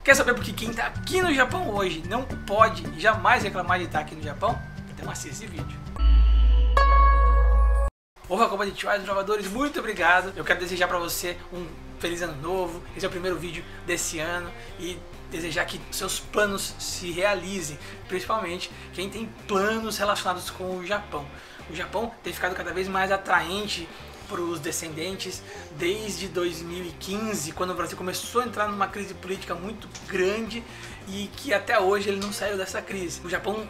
Quer saber por que quem está aqui no Japão hoje não pode jamais reclamar de estar aqui no Japão? Então assista esse vídeo. Olá, konnichiwa, trovadores, muito obrigado. Eu quero desejar para você um feliz ano novo. Esse é o primeiro vídeo desse ano e desejar que seus planos se realizem, principalmente quem tem planos relacionados com o Japão. O Japão tem ficado cada vez mais atraente para os descendentes desde 2015, quando o Brasil começou a entrar numa crise política muito grande e que até hoje ele não saiu dessa crise. O Japão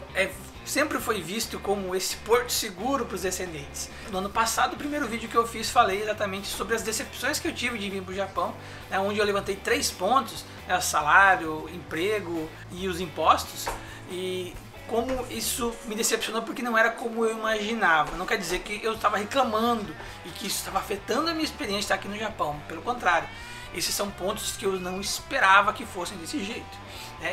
sempre foi visto como esse porto seguro para os descendentes. No ano passado, o primeiro vídeo que eu fiz, falei exatamente sobre as decepções que eu tive de vir para o Japão, né, onde eu levantei 3 pontos, né, salário, emprego e os impostos, e como isso me decepcionou porque não era como eu imaginava. Não quer dizer que eu estava reclamando e que isso estava afetando a minha experiência de estar aqui no Japão, pelo contrário. Esses são pontos que eu não esperava que fossem desse jeito.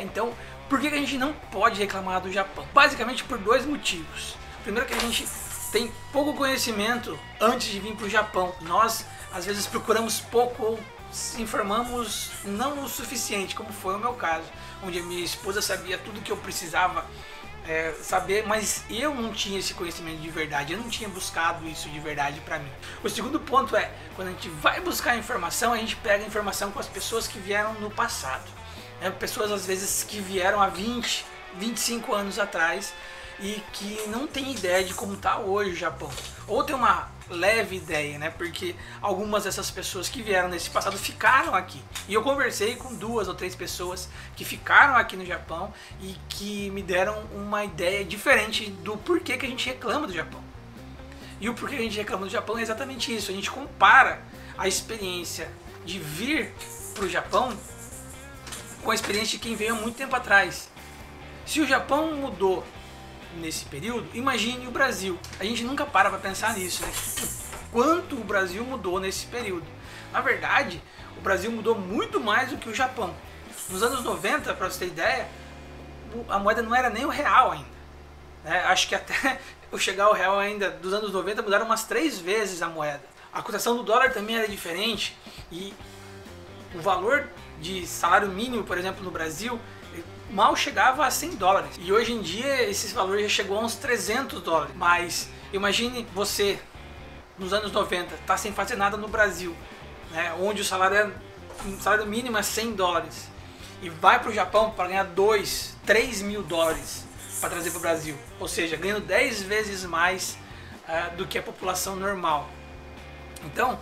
Então, por que a gente não pode reclamar do Japão? Basicamente por 2 motivos. Primeiro, que a gente tem pouco conhecimento antes de vir para o Japão. Nós, às vezes, procuramos pouco ou se informamos não o suficiente, como foi o meu caso, onde a minha esposa sabia tudo que eu precisava saber, mas eu não tinha esse conhecimento de verdade, eu não tinha buscado isso de verdade para mim. O segundo ponto é, quando a gente vai buscar informação, a gente pega informação com as pessoas que vieram no passado. Pessoas às vezes que vieram há 20, 25 anos atrás e que não tem ideia de como está hoje o Japão. Ou tem uma leve ideia, né? Porque algumas dessas pessoas que vieram nesse passado ficaram aqui. E eu conversei com 2 ou 3 pessoas que ficaram aqui no Japão e que me deram uma ideia diferente do porquê que a gente reclama do Japão. E o porquê que a gente reclama do Japão é exatamente isso. A gente compara a experiência de vir para o Japão com a experiência de quem veio há muito tempo atrás. Se o Japão mudou nesse período, imagine o Brasil. A gente nunca para pensar nisso, né? Quanto o Brasil mudou nesse período. Na verdade, o Brasil mudou muito mais do que o Japão. Nos anos 90, para você ter ideia, a moeda não era nem o real ainda. Acho que até eu chegar ao real ainda dos anos 90 mudaram umas 3 vezes a moeda. A cotação do dólar também era diferente e o valor de salário mínimo, por exemplo, no Brasil, mal chegava a 100 dólares. E hoje em dia esse valor já chegou a uns 300 dólares. Mas imagine você, nos anos 90, tá sem fazer nada no Brasil, né, onde o salário mínimo é 100 dólares. E vai para o Japão para ganhar 2, 3 mil dólares para trazer para o Brasil. Ou seja, ganhando 10 vezes mais do que a população normal. Então,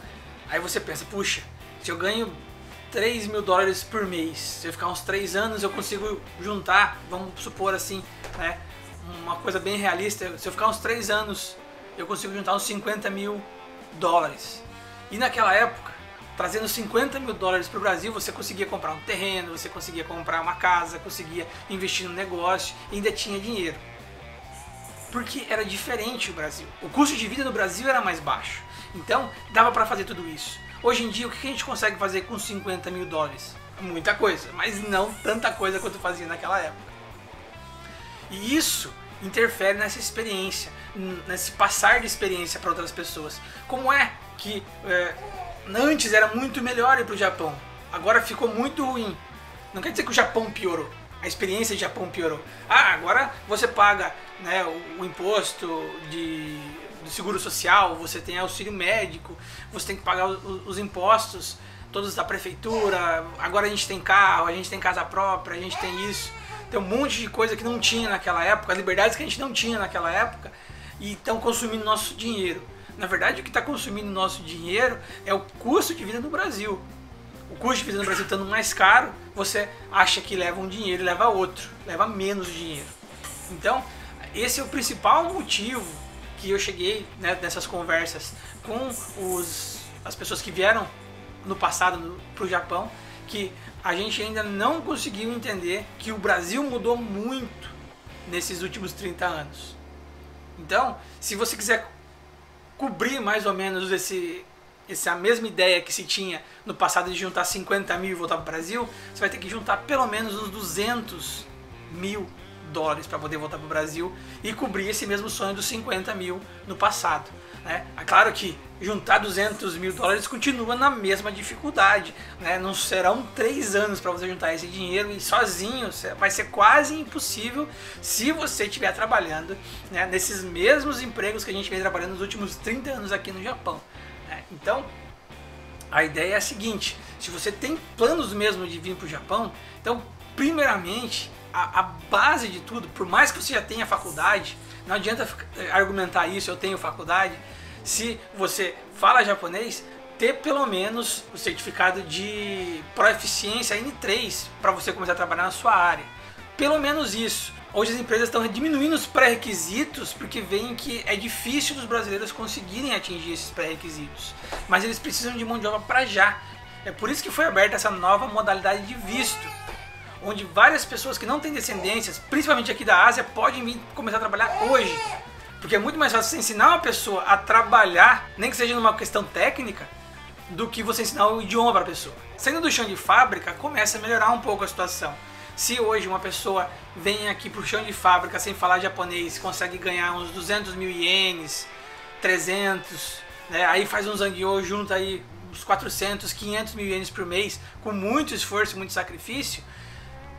aí você pensa, puxa, se eu ganho 3 mil dólares por mês, se eu ficar uns 3 anos eu consigo juntar, vamos supor assim, né, uma coisa bem realista, se eu ficar uns 3 anos eu consigo juntar uns 50 mil dólares. E naquela época, trazendo 50 mil dólares para o Brasil, você conseguia comprar um terreno, você conseguia comprar uma casa, conseguia investir no negócio e ainda tinha dinheiro. Porque era diferente o Brasil. O custo de vida no Brasil era mais baixo. Então dava para fazer tudo isso. Hoje em dia, o que a gente consegue fazer com 50 mil dólares? Muita coisa, mas não tanta coisa quanto fazia naquela época. E isso interfere nessa experiência, nesse passar de experiência para outras pessoas. Como é que antes era muito melhor ir para o Japão, agora ficou muito ruim. Não quer dizer que o Japão piorou, a experiência de Japão piorou. Agora você paga, né, o imposto do seguro social, você tem auxílio médico, você tem que pagar os impostos todos da prefeitura, agora a gente tem carro, a gente tem casa própria, a gente tem isso, tem um monte de coisa que não tinha naquela época, liberdades que a gente não tinha naquela época e estão consumindo nosso dinheiro. Na verdade, o que está consumindo nosso dinheiro é o custo de vida no Brasil. O custo de vida no Brasil estando mais caro, você acha que leva um dinheiro e leva outro, leva menos dinheiro. Então, esse é o principal motivo que eu cheguei, né, nessas conversas com as pessoas que vieram no passado para o Japão, que a gente ainda não conseguiu entender que o Brasil mudou muito nesses últimos 30 anos. Então, se você quiser cobrir mais ou menos essa mesma ideia que se tinha no passado de juntar 50 mil e voltar para o Brasil, você vai ter que juntar pelo menos uns 200 mil dólares para poder voltar para o Brasil e cobrir esse mesmo sonho dos 50 mil no passado, né? É claro que juntar 200 mil dólares continua na mesma dificuldade, né? Não serão 3 anos para você juntar esse dinheiro e sozinho vai ser quase impossível se você estiver trabalhando, né, nesses mesmos empregos que a gente vem trabalhando nos últimos 30 anos aqui no Japão, né? Então, a ideia é a seguinte: se você tem planos mesmo de vir para o Japão, então, primeiramente, a base de tudo, por mais que você já tenha faculdade, não adianta argumentar isso, eu tenho faculdade. Se você fala japonês, ter pelo menos o certificado de proeficiência N3 para você começar a trabalhar na sua área. Pelo menos isso. Hoje as empresas estão diminuindo os pré-requisitos porque veem que é difícil dos brasileiros conseguirem atingir esses pré-requisitos. Mas eles precisam de mão de obra para já. É por isso que foi aberta essa nova modalidade de visto, onde várias pessoas que não têm descendências, principalmente aqui da Ásia, podem vir começar a trabalhar hoje. Porque é muito mais fácil você ensinar uma pessoa a trabalhar, nem que seja numa questão técnica, do que você ensinar o idioma para a pessoa. Saindo do chão de fábrica, começa a melhorar um pouco a situação. Se hoje uma pessoa vem aqui para o chão de fábrica sem falar japonês, consegue ganhar uns 200 mil ienes, 300, né? Aí faz um zangyo, junta aí uns 400, 500 mil ienes por mês, com muito esforço, muito sacrifício.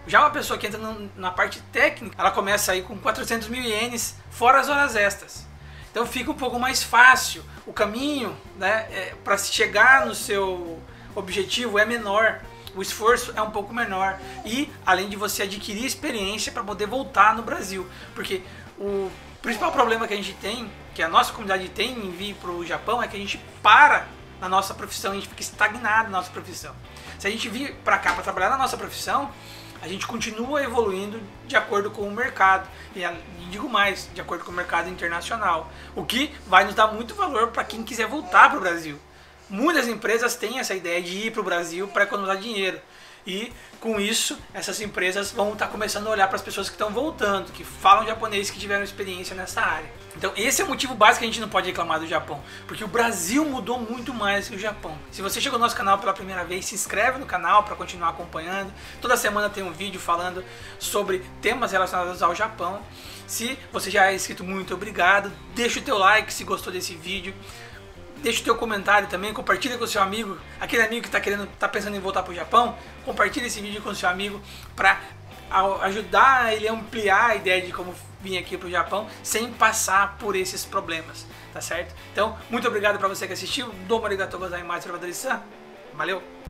Já uma pessoa que entra na parte técnica, ela começa aí com 400 mil ienes, fora as horas extras. Então fica um pouco mais fácil. O caminho, né, para chegar no seu objetivo é menor. O esforço é um pouco menor. E além de você adquirir experiência para poder voltar no Brasil. Porque o principal problema que a gente tem, que a nossa comunidade tem em vir para o Japão, é que a gente para na nossa profissão, a gente fica estagnado na nossa profissão. Se a gente vir para cá para trabalhar na nossa profissão, a gente continua evoluindo de acordo com o mercado, e digo mais, de acordo com o mercado internacional, o que vai nos dar muito valor para quem quiser voltar para o Brasil. Muitas empresas têm essa ideia de ir para o Brasil para economizar dinheiro, e com isso essas empresas vão estar começando a olhar para as pessoas que estão voltando, que falam japonês, que tiveram experiência nessa área. Então esse é o motivo básico que a gente não pode reclamar do Japão, porque o Brasil mudou muito mais que o Japão. Se você chegou no nosso canal pela primeira vez, se inscreve no canal para continuar acompanhando. Toda semana tem um vídeo falando sobre temas relacionados ao Japão. Se você já é inscrito, muito obrigado. Deixa o teu like se gostou desse vídeo. Deixa o teu comentário também, compartilha com o seu amigo, aquele amigo que tá pensando em voltar para o Japão. Compartilha esse vídeo com o seu amigo para ajudar ele a ampliar a ideia de como vir aqui para o Japão sem passar por esses problemas, tá certo? Então, muito obrigado para você que assistiu. Domo arigatou gozaimasu, trabalhadores-san. Valeu!